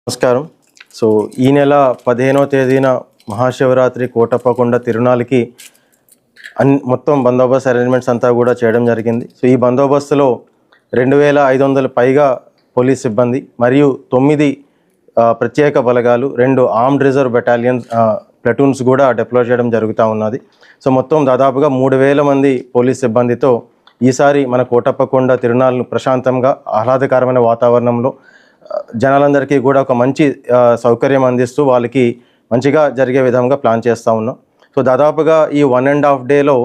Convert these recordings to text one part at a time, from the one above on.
నమస్కారం. సో ఈ నెల 15వ తేదీన మహాశివరాత్రి కోటప్పకొండ తిరునాళ్ళకి మొత్తం బందోబస్తు అరేంజ్మెంట్స్ అంతా కూడా చేయడం జరిగింది. సో ఈ బందోబస్తులో 2500 పైగా పోలీస్ సిబ్బంది మరియు 9 ప్రత్యేక బలగాలు, 2 ఆర్మ్డ్ రిజర్వ్ బెటాలియన్స్ ప్లటూన్స్ కూడా డిప్లాయ్ చేయడం జరుగుతూ ఉన్నది. సో మొత్తం దాదాపుగా 3000 మంది పోలీస్ సిబ్బందితో ఈసారి మన కోటప్పకొండ తిరునాళ్ళను ప్రశాంతంగా ఆహ్లాదకరమైన వాతావరణంలో జనాలందరికీ కూడా ఒక మంచి సౌకర్యం అందిస్తూ వాళ్ళకి మంచిగా జరిగే విధంగా ప్లాన్ చేస్తూ ఉన్నాం. సో దాదాపుగా ఈ 1.5 డేలో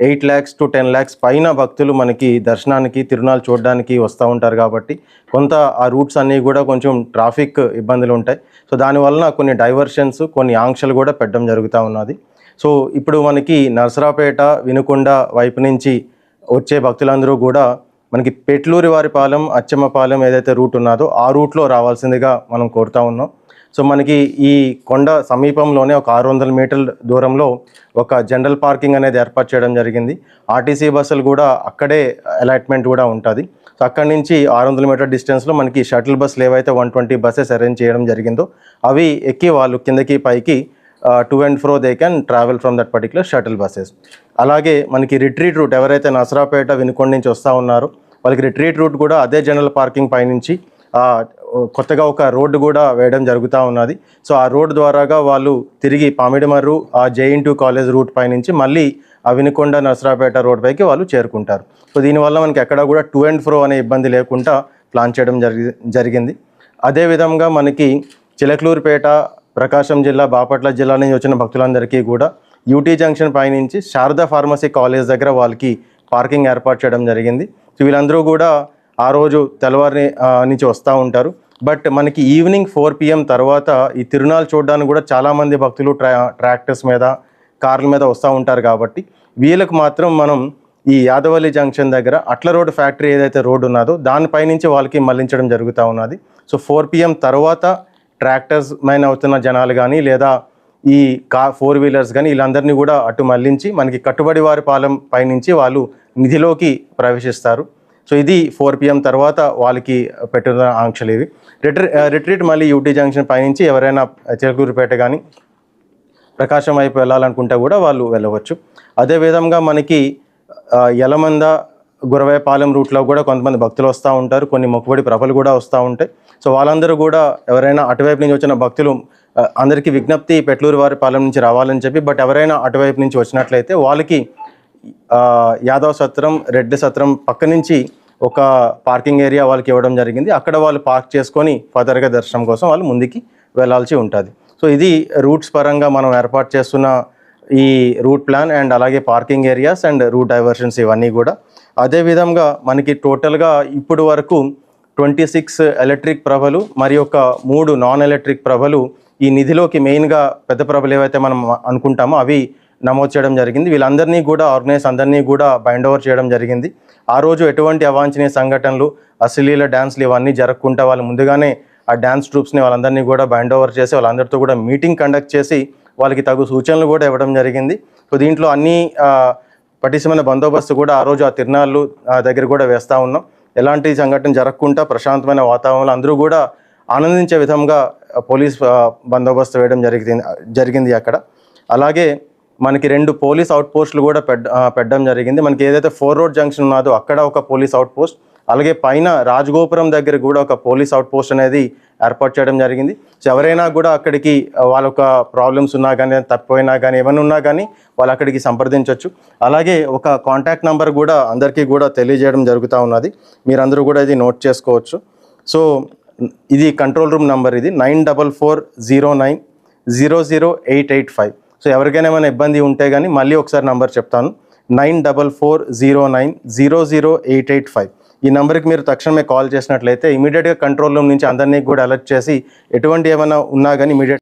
8 lakhs to 10 lakhs పైన భక్తులు మనకి దర్శనానికి తిరునాళ్ళు చూడడానికి వస్తూ ఉంటారు. కాబట్టి కొంత ఆ రూట్స్ అన్నీ కూడా కొంచెం ట్రాఫిక్ ఇబ్బందులు ఉంటాయి. సో దానివలన కొన్ని డైవర్షన్స్, కొన్ని ఆంక్షలు కూడా పెట్టడం జరుగుతూ ఉన్నది. సో ఇప్పుడు మనకి నరసరావుపేట, వినుకొండ వైపు నుంచి వచ్చే భక్తులందరూ కూడా మనకి పెట్లూరివారిపాలెం, అచ్చమ్మపాలెం ఏదైతే రూట్ ఉన్నదో ఆ రూట్లో రావాల్సిందిగా మనం కోరుతా ఉన్నాం. సో మనకి ఈ కొండ సమీపంలోనే ఒక 600 మీటర్ల దూరంలో ఒక జనరల్ పార్కింగ్ అనేది ఏర్పాటు చేయడం జరిగింది. ఆర్టీసీ బస్సులు కూడా అక్కడే అలాట్మెంట్ కూడా ఉంటుంది. సో అక్కడి నుంచి 600 మీటర్ డిస్టెన్స్లో మనకి షటిల్ బస్సులు ఏవైతే 120 బస్సెస్ అరేంజ్ చేయడం జరిగిందో అవి ఎక్కి వాళ్ళు కిందకి పైకి to and fro they can travel from that particular shuttle buses. అలాగే మనకి రిట్రీట్ రూట్ ఎవరైతే నరసరావుపేట, వినుకొండ నుంచి వస్తూ ఉన్నారో వాళ్ళకి రిట్రీట్ రూట్ కూడా అదే జనరల్ పార్కింగ్ పైనుంచి కొత్తగా ఒక రోడ్డు కూడా వేయడం జరుగుతూ ఉన్నది. సో ఆ రోడ్డు ద్వారాగా వాళ్ళు తిరిగి పామిడిమర్రు, ఆ JN2 కాలేజ్ రూట్ పైనుంచి మళ్ళీ ఆ వినుకొండ, నరసరావుపేట రోడ్ పైకి వాళ్ళు చేరుకుంటారు. సో దీనివల్ల మనకి ఎక్కడ కూడా to and fro అనే ఇబ్బంది లేకుండా ప్లాన్ చేయడం జరిగింది. అదేవిధంగా మనకి చిలకలూరుపేట, ప్రకాశం జిల్లా, బాపట్ల జిల్లా నుంచి వచ్చిన భక్తులందరికీ కూడా యూటీ జంక్షన్ పైనుంచి శారదా ఫార్మసీ కాలేజ్ దగ్గర వాళ్ళకి పార్కింగ్ ఏర్పాటు చేయడం జరిగింది. సో వీళ్ళందరూ కూడా ఆ రోజు తెల్లవారి నుంచి వస్తూ ఉంటారు. బట్ మనకి ఈవినింగ్ 4 PM తర్వాత ఈ తిరునాళ్ళు చూడడానికి కూడా చాలామంది భక్తులు ట్రాక్టర్స్ మీద, కార్ల మీద వస్తూ ఉంటారు. కాబట్టి వీళ్ళకు మాత్రం మనం ఈ యాదవల్లి జంక్షన్ దగ్గర అట్ల రోడ్ ఫ్యాక్టరీ ఏదైతే రోడ్డు ఉన్నదో దానిపైనుంచి వాళ్ళకి మళ్లించడం జరుగుతూ ఉన్నది. సో 4 PM తర్వాత ట్రాక్టర్స్ మైన అవుతున్న జనాలు కానీ లేదా ఈ 4 వీలర్స్ కానీ వీళ్ళందరినీ కూడా అటు మళ్లించి మనకి కట్టుబడివారిపాలెం పైనుంచి వాళ్ళు నిధిలోకి ప్రవేశిస్తారు. సో ఇది 4 PM తర్వాత వాళ్ళకి పెట్టిన ఆంక్షలు ఇవి. రిట్రీట్ మళ్ళీ యూటీ జంక్షన్ పైనుంచి ఎవరైనా చిలకలూరుపేట కానీ ప్రకాశం వైపు వెళ్ళాలనుకుంటే కూడా వాళ్ళు వెళ్ళవచ్చు. అదేవిధంగా మనకి యలమంద, గురవేపాలెం రూట్లో కూడా కొంతమంది భక్తులు వస్తూ ఉంటారు. కొన్ని మొక్కుబడి ప్రభలు కూడా వస్తూ ఉంటాయి. సో వాళ్ళందరూ కూడా ఎవరైనా అటువైపు నుంచి వచ్చిన భక్తులు అందరికీ విజ్ఞప్తి పెట్లూరివారిపాలెం నుంచి రావాలని చెప్పి, బట్ ఎవరైనా అటువైపు నుంచి వచ్చినట్లయితే వాళ్ళకి యాదవ సత్రం, రెడ్డి సత్రం పక్క నుంచి ఒక పార్కింగ్ ఏరియా వాళ్ళకి ఇవ్వడం జరిగింది. అక్కడ వాళ్ళు పార్క్ చేసుకొని ఫర్దర్గా దర్శనం కోసం వాళ్ళు ముందుకి వెళ్ళాల్సి ఉంటుంది. సో ఇది రూట్స్ పరంగా మనం ఏర్పాటు చేస్తున్న ఈ రూట్ ప్లాన్ అండ్ అలాగే parking areas and route diversions ఇవన్నీ కూడా. అదేవిధంగా మనకి టోటల్గా ఇప్పుడు వరకు 26 ఎలక్ట్రిక్ ప్రభలు మరియు ఒక 3 నాన్ ఎలక్ట్రిక్ ప్రభలు ఈ నిధిలోకి మెయిన్గా పెద్ద ప్రభలు ఏవైతే మనం అనుకుంటామో అవి నమోదు చేయడం జరిగింది. వీళ్ళందరినీ కూడా ఆర్గనైజ్ అందరినీ కూడా బైండ్ ఓవర్ చేయడం జరిగింది. ఆ రోజు ఎటువంటి అవాంఛనీయ సంఘటనలు, అశ్లీల డ్యాన్స్లు ఇవన్నీ జరగకుండా వాళ్ళు ముందుగానే ఆ డ్యాన్స్ ట్రూప్స్ని వాళ్ళందరినీ కూడా బైండ్ ఓవర్ చేసి వాళ్ళందరితో కూడా మీటింగ్ కండక్ట్ చేసి వాళ్ళకి తగు సూచనలు కూడా ఇవ్వడం జరిగింది. సో దీంట్లో అన్ని పటిష్టమైన బందోబస్తు కూడా ఆ రోజు ఆ తిరునాళ్ళు దగ్గర కూడా వేస్తూ ఉన్నాం. ఎలాంటి సంఘటన జరగకుండా ప్రశాంతమైన వాతావరణంలో అందరూ కూడా ఆనందించే విధంగా పోలీస్ బందోబస్తు వేయడం జరిగింది అక్కడ. అలాగే మనకి 2 పోలీస్ అవుట్ పోస్టులు కూడా పెట్టడం జరిగింది. మనకి ఏదైతే 4 రోడ్ జంక్షన్ ఉన్నదో అక్కడ ఒక పోలీస్ అవుట్ పోస్ట్, అలాగే పైన రాజగోపురం దగ్గర కూడా ఒక పోలీస్ అవుట్ పోస్ట్ అనేది ఏర్పాటు చేయడం జరిగింది. సో ఎవరైనా కూడా అక్కడికి వాళ్ళొక ప్రాబ్లమ్స్ ఉన్నా కానీ, తప్పిపోయినా కానీ, ఏమైనా ఉన్నా కానీ వాళ్ళు అక్కడికి సంప్రదించవచ్చు. అలాగే ఒక కాంటాక్ట్ నెంబర్ కూడా అందరికీ కూడా తెలియజేయడం జరుగుతూ ఉన్నది. మీరందరూ కూడా ఇది నోట్ చేసుకోవచ్చు. సో ఇది కంట్రోల్ రూమ్ నెంబర్, ఇది 9440900885. సో ఎవరికైనా ఏమైనా ఇబ్బంది ఉంటే కానీ మళ్ళీ ఒకసారి నెంబర్ చెప్తాను, 9440900885. ఈ నెంబర్కి మీరు తక్షణమే కాల్ చేసినట్లయితే ఇమీడియట్గా కంట్రోల్ రూమ్ నుంచి అందరినీ కూడా అలర్ట్ చేసి ఎటువంటి ఏమైనా ఉన్నా కానీ ఇమీడియట్